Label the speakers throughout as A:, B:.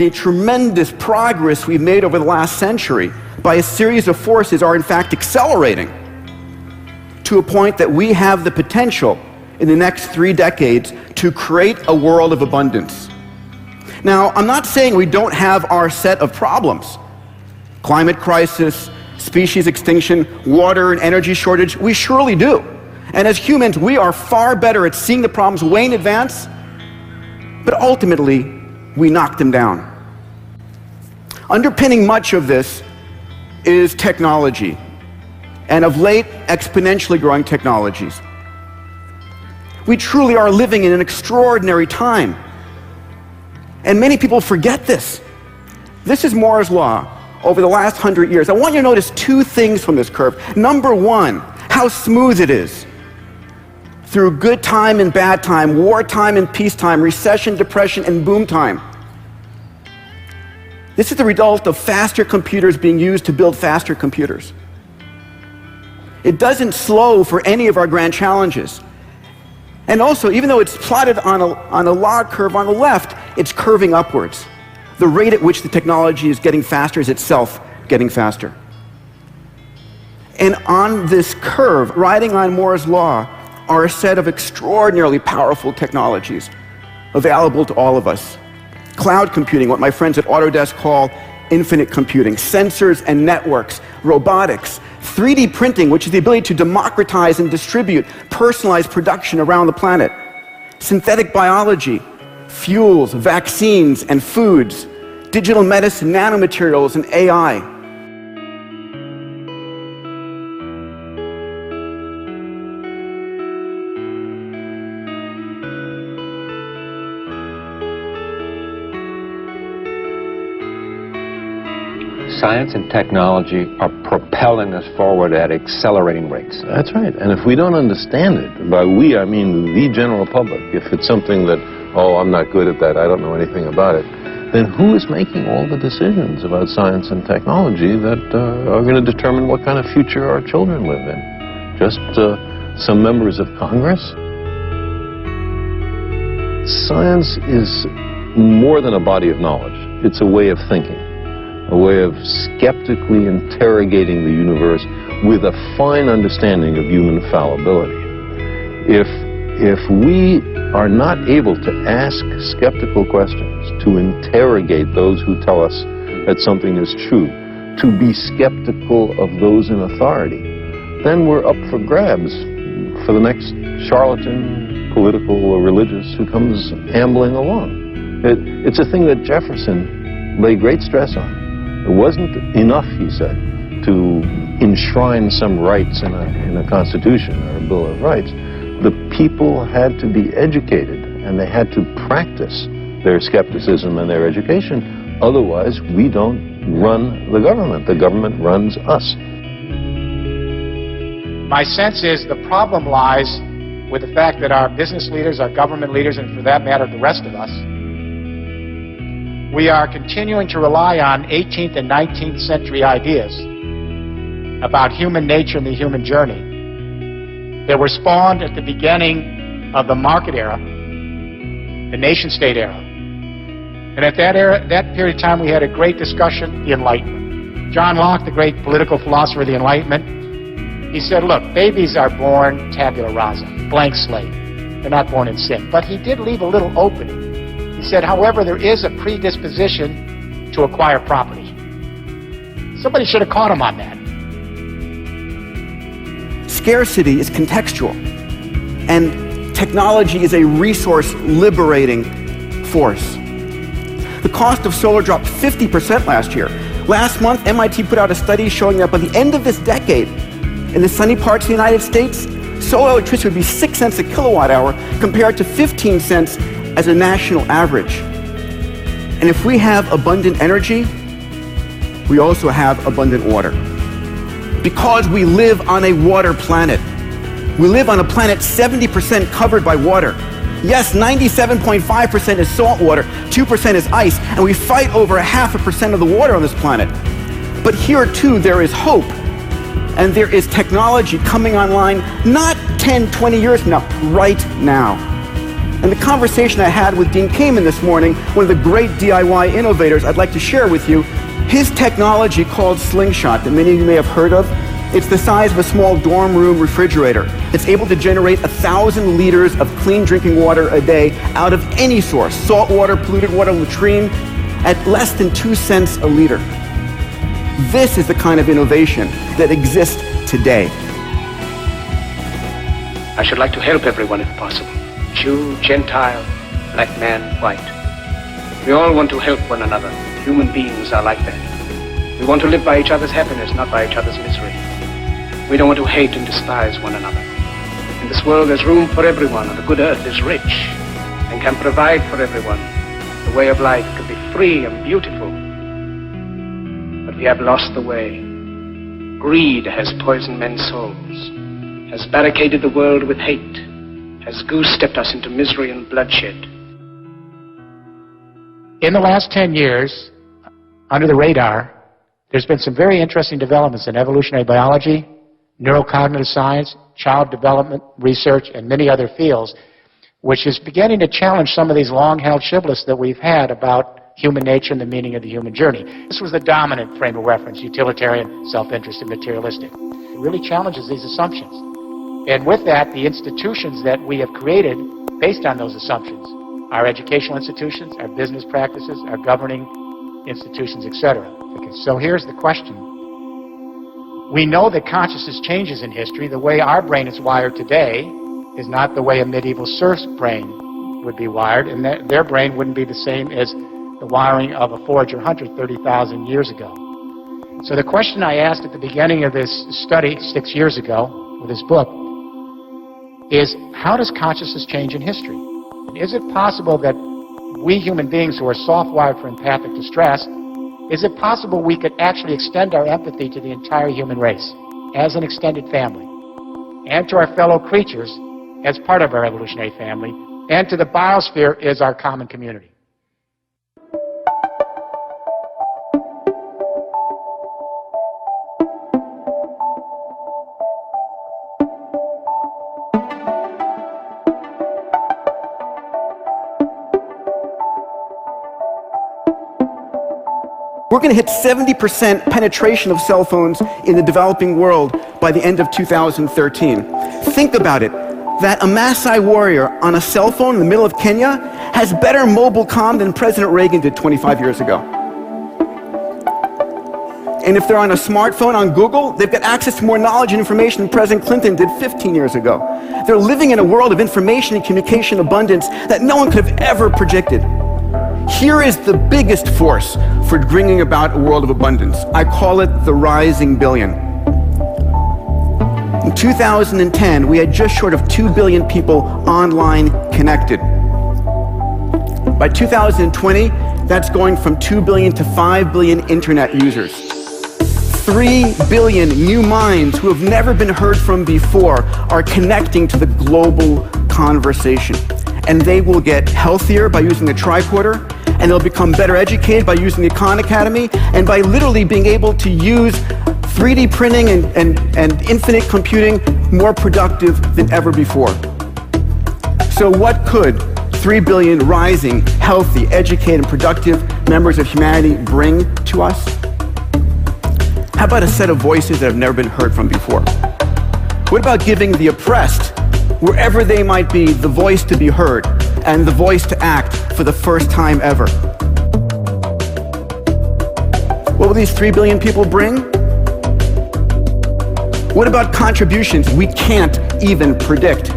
A: the tremendous progress we've made over the last century by a series of forces are in fact accelerating to a point that we have the potential in the next 3 decades to create a world of abundance. Now, I'm not saying we don't have our set of problems. Climate crisis, species extinction, water and energy shortage, we surely do. And as humans, we are far better at seeing the problems way in advance, but ultimately, we knock them down. Underpinning much of this is technology, and of late, exponentially growing technologies. We truly are living in an extraordinary time. And many people forget this. This is Moore's Law over the last 100 years. I want you to notice 2 things from this curve. Number 1, how smooth it is. Through good time and bad time, wartime and peacetime, recession, depression, and boom time. This is the result of faster computers being used to build faster computers. It doesn't slow for any of our grand challenges. And also, even though it's plotted on a log curve on the left, it's curving upwards. The rate at which the technology is getting faster is itself getting faster. And on this curve, riding on Moore's Law, are a set of extraordinarily powerful technologies available to all of us. Cloud computing, what my friends at Autodesk call infinite computing, sensors and networks, robotics, 3D printing, which is the ability to democratize and distribute personalized production around the planet, synthetic biology, fuels, vaccines and foods, digital medicine, nanomaterials, and AI.
B: Science and technology are propelling us forward at accelerating rates.
C: That's right. And if we don't understand it, by we I mean the general public, if it's something that, oh, I'm not good at that, I don't know anything about it, then who is making all the decisions about science and technology that are going to determine what kind of future our children live in? Just some members of Congress? Science is more than a body of knowledge. It's a way of thinking. A way of skeptically interrogating the universe with a fine understanding of human fallibility. If we are not able to ask skeptical questions, to interrogate those who tell us that something is true, to be skeptical of those in authority, then we're up for grabs for the next charlatan, political or religious, who comes ambling along. It's a thing that Jefferson laid great stress on. It wasn't enough, he said, to enshrine some rights in a constitution or a Bill of Rights. The people had to be educated, and they had to practice their skepticism and their education. Otherwise, we don't run the government. The government runs us.
D: My sense is the problem lies with the fact that our business leaders, our government leaders, and for that matter, the rest of us, we are continuing to rely on 18th and 19th century ideas about human nature and the human journey that were spawned at the beginning of the market era, the nation-state era. And at that period of time, we had a great discussion, the Enlightenment. John Locke, the great political philosopher of the Enlightenment, he said, look, babies are born tabula rasa, blank slate. They're not born in sin. But he did leave a little opening. He said, however, there is a predisposition to acquire property. Somebody should have caught him on that.
A: Scarcity is contextual, and technology is a resource-liberating force. The cost of solar dropped 50% last year. Last month, MIT put out a study showing that by the end of this decade, in the sunny parts of the United States, solar electricity would be 6 cents a kilowatt hour compared to 15 cents as a national average. And if we have abundant energy, we also have abundant water. Because we live on a water planet. We live on a planet 70% covered by water. Yes, 97.5% is salt water, 2% is ice, and we fight over 0.5% of the water on this planet. But here too, there is hope. And there is technology coming online, not 10, 20 years from now, right now. And the conversation I had with Dean Kamen this morning, one of the great DIY innovators I'd like to share with you, his technology called Slingshot, that many of you may have heard of, it's the size of a small dorm room refrigerator. It's able to generate 1,000 liters of clean drinking water a day out of any source, salt water, polluted water, latrine, at less than 2 cents a liter. This is the kind of innovation that exists today.
E: I should like to help everyone if possible. Jew, Gentile, black man, white. We all want to help one another. Human beings are like that. We want to live by each other's happiness, not by each other's misery. We don't want to hate and despise one another. In this world there's room for everyone, and the good earth is rich and can provide for everyone. The way of life can be free and beautiful. But we have lost the way. Greed has poisoned men's souls, has barricaded the world with hate, has goose-stepped us into misery and bloodshed.
D: In the last 10 years, under the radar, there's been some very interesting developments in evolutionary biology, neurocognitive science, child development research, and many other fields, which is beginning to challenge some of these long-held shibboleths that we've had about human nature and the meaning of the human journey. This was the dominant frame of reference, utilitarian, self-interested, materialistic. It really challenges these assumptions. And with that, the institutions that we have created based on those assumptions, our educational institutions, our business practices, our governing institutions, etc. Okay, so here's the question. We know that consciousness changes in history. The way our brain is wired today is not the way a medieval serf's brain would be wired, and their brain wouldn't be the same as the wiring of a forager hunter 30,000 years ago. So the question I asked at the beginning of this study 6 years ago with this book is, how does consciousness change in history? And is it possible that we human beings who are soft-wired for empathic distress, is it possible we could actually extend our empathy to the entire human race as an extended family, and to our fellow creatures as part of our evolutionary family, and to the biosphere as our common community?
A: We're going to hit 70% penetration of cell phones in the developing world by the end of 2013. Think about it. That a Maasai warrior on a cell phone in the middle of Kenya has better mobile comm than President Reagan did 25 years ago. And if they're on a smartphone on Google, they've got access to more knowledge and information than President Clinton did 15 years ago. They're living in a world of information and communication abundance that no one could have ever predicted. Here is the biggest force for bringing about a world of abundance. I call it the rising billion. In 2010, we had just short of 2 billion people online connected. By 2020, that's going from 2 billion to 5 billion internet users. 3 billion new minds who have never been heard from before are connecting to the global conversation. And they will get healthier by using the tricorder, and they'll become better educated by using the Khan Academy, and by literally being able to use 3D printing and infinite computing more productive than ever before. So what could 3 billion rising, healthy, educated, and productive members of humanity bring to us? How about a set of voices that have never been heard from before? What about giving the oppressed, wherever they might be, the voice to be heard and the voice to act for the first time ever? What will these 3 billion people bring? What about contributions we can't even predict?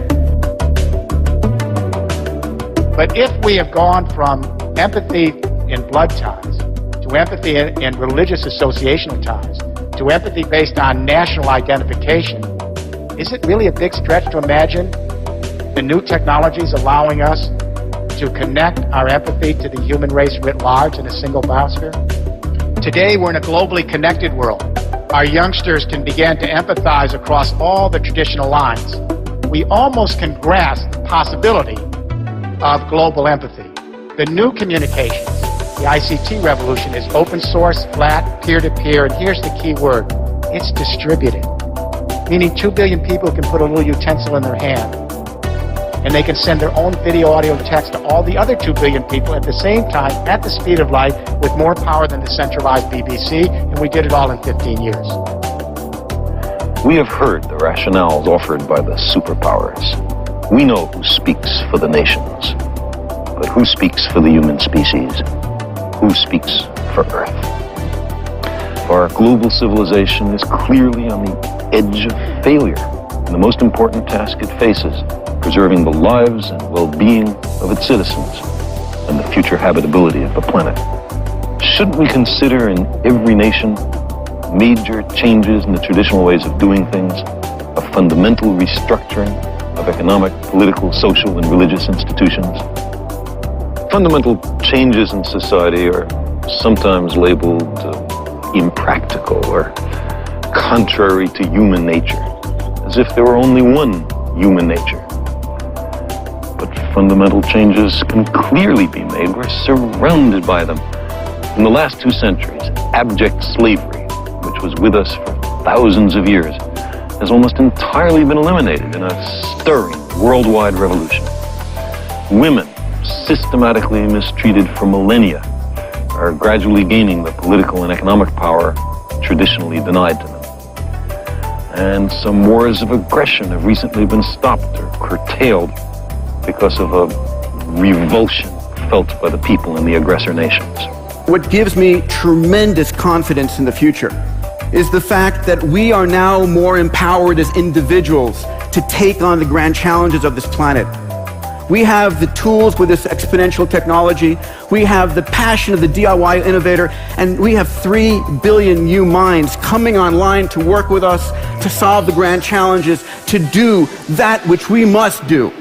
D: But if we have gone from empathy in blood ties to empathy in religious associational ties to empathy based on national identification, is it really a big stretch to imagine the new technologies allowing us to connect our empathy to the human race writ large in a single biosphere? Today, we're in a globally connected world. Our youngsters can begin to empathize across all the traditional lines. We almost can grasp the possibility of global empathy. The new communications, the ICT revolution, is open source, flat, peer-to-peer, and here's the key word: it's distributed. Meaning 2 billion people can put a little utensil in their hand and they can send their own video, audio, and text to all the other 2 billion people at the same time, at the speed of light, with more power than the centralized BBC, and we did it all in 15 years.
C: We have heard the rationales offered by the superpowers. We know who speaks for the nations, but who speaks for the human species? Who speaks for Earth? Our global civilization is clearly on the edge of failure in the most important task it faces, preserving the lives and well-being of its citizens and the future habitability of the planet. Shouldn't we consider in every nation major changes in the traditional ways of doing things, a fundamental restructuring of economic, political, social, and religious institutions? Fundamental changes in society are sometimes labeled impractical or contrary to human nature, as if there were only one human nature. But fundamental changes can clearly be made. We're surrounded by them. In the last 2 centuries, abject slavery, which was with us for thousands of years, has almost entirely been eliminated in a stirring worldwide revolution. Women, systematically mistreated for millennia, are gradually gaining the political and economic power traditionally denied to them. And some wars of aggression have recently been stopped or curtailed because of a revulsion felt by the people in the aggressor nations.
A: What gives me tremendous confidence in the future is the fact that we are now more empowered as individuals to take on the grand challenges of this planet. We have the tools with this exponential technology, we have the passion of the DIY innovator, and we have 3 billion new minds coming online to work with us to solve the grand challenges, to do that which we must do.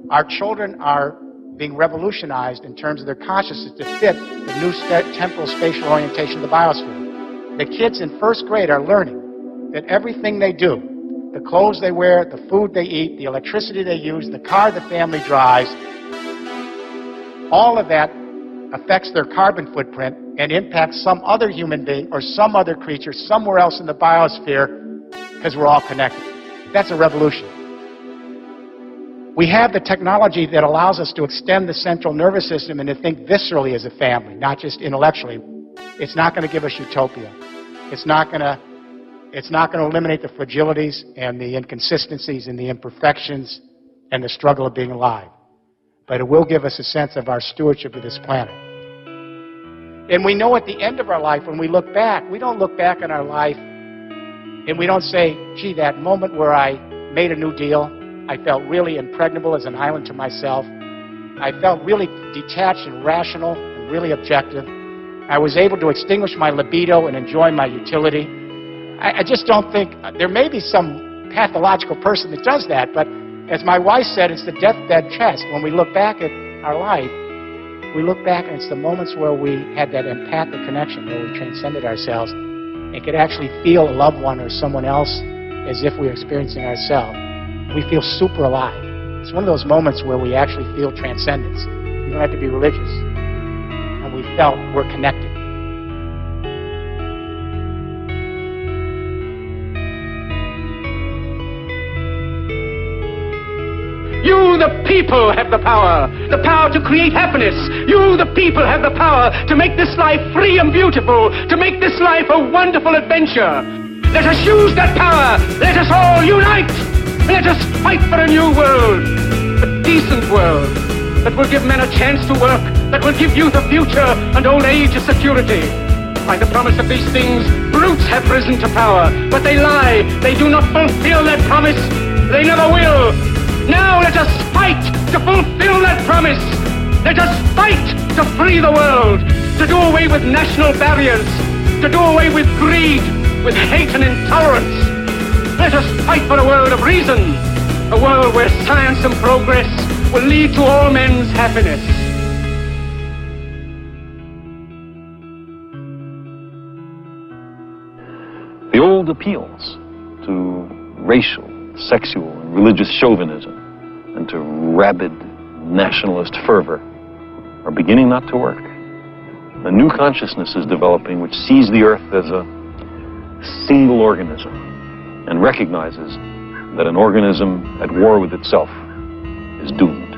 D: Our children are being revolutionized in terms of their consciousness to fit the new temporal spatial orientation of the biosphere. The kids in 1st grade are learning that everything they do, the clothes they wear, the food they eat, the electricity they use, the car the family drives, all of that affects their carbon footprint and impacts some other human being or some other creature somewhere else in the biosphere, because we're all connected. That's a revolution. We have the technology that allows us to extend the central nervous system and to think viscerally as a family, not just intellectually. It's not going to give us utopia. It's not going to eliminate the fragilities and the inconsistencies and the imperfections and the struggle of being alive. But it will give us a sense of our stewardship of this planet. And we know at the end of our life, when we look back, we don't look back on our life and we don't say, gee, that moment where I made a new deal, I felt really impregnable as an island to myself. I felt really detached and rational and really objective. I was able to extinguish my libido and enjoy my utility. I just don't think, there may be some pathological person that does that, but as my wife said, it's the deathbed chest. When we look back at our life, we look back and it's the moments where we had that empathic connection, where we transcended ourselves and could actually feel a loved one or someone else as if we were experiencing ourselves. We feel super alive. It's one of those moments where we actually feel transcendence. You don't have to be religious. And we felt we're connected.
E: You, the people, have the power to create happiness. You, the people, have the power to make this life free and beautiful, to make this life a wonderful adventure. Let us use that power. Let us all unite. Let us fight for a new world, a decent world, that will give men a chance to work, that will give youth a future and old age a security. By the promise of these things, brutes have risen to power, but they lie. They do not fulfill that promise. They never will. Now let us fight to fulfill that promise. Let us fight to free the world, to do away with national barriers, to do away with greed, with hate and intolerance. Let us fight for a world of reason, a world where science and progress will lead to all men's happiness.
C: The old appeals to racial, sexual, and religious chauvinism and to rabid nationalist fervor are beginning not to work. A new consciousness is developing which sees the earth as a single organism, and recognizes that an organism at war with itself is doomed.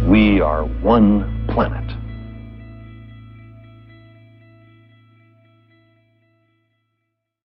C: We are one planet.